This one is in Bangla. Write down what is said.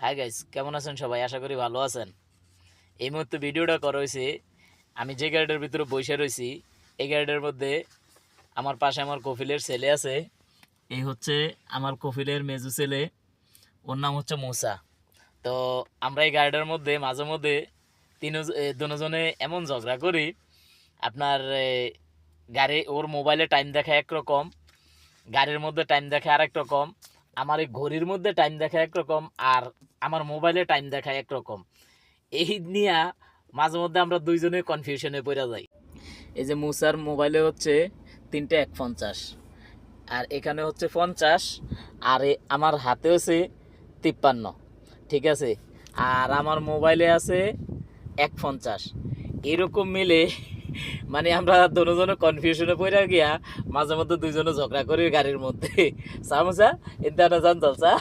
হাই গাইস, কেমন আছেন সবাই? আশা করি ভালো আছেন। এই মুহূর্তে ভিডিওটা করা হয়েছে আমি যে গাড়িটার ভিতরে বসে রয়েছি। এই গাড়িটার মধ্যে আমার পাশে আমার কফিলের ছেলে আছে। এই হচ্ছে আমার কফিলের মেজু ছেলে, ওর নাম হচ্ছে মুসা। তো আমরা এই গাড়িটার মধ্যে মাঝে মধ্যে দুজনে এমন ঝগড়া করি। আপনার গাড়ি ওর মোবাইলে টাইম দেখা একরকম, গাড়ির মধ্যে টাইম দেখা আরেক রকম, আমার এই ঘড়ির মধ্যে টাইম দেখা একরকম, আর আমার মোবাইলে টাইম দেখা একরকম। এই নিয়ে মাঝে মধ্যে আমরা দুইজনে কনফিউশনে পড়ে যাই। এই যে মুসার মোবাইলে হচ্ছে 3:51, আর এখানে হচ্ছে 50, আর আমার হাতে আছে 53, ঠিক আছে। আর আমার মোবাইলে আছে 1:50। এরকম মিলে মানে আমরা দুজনে কনফিউশনে পড়ে গিয়া মাঝে মধ্যে দুইজনে ঝগড়া করি গাড়ির মধ্যে। সামুসা ইন্টারনা জান চলছা।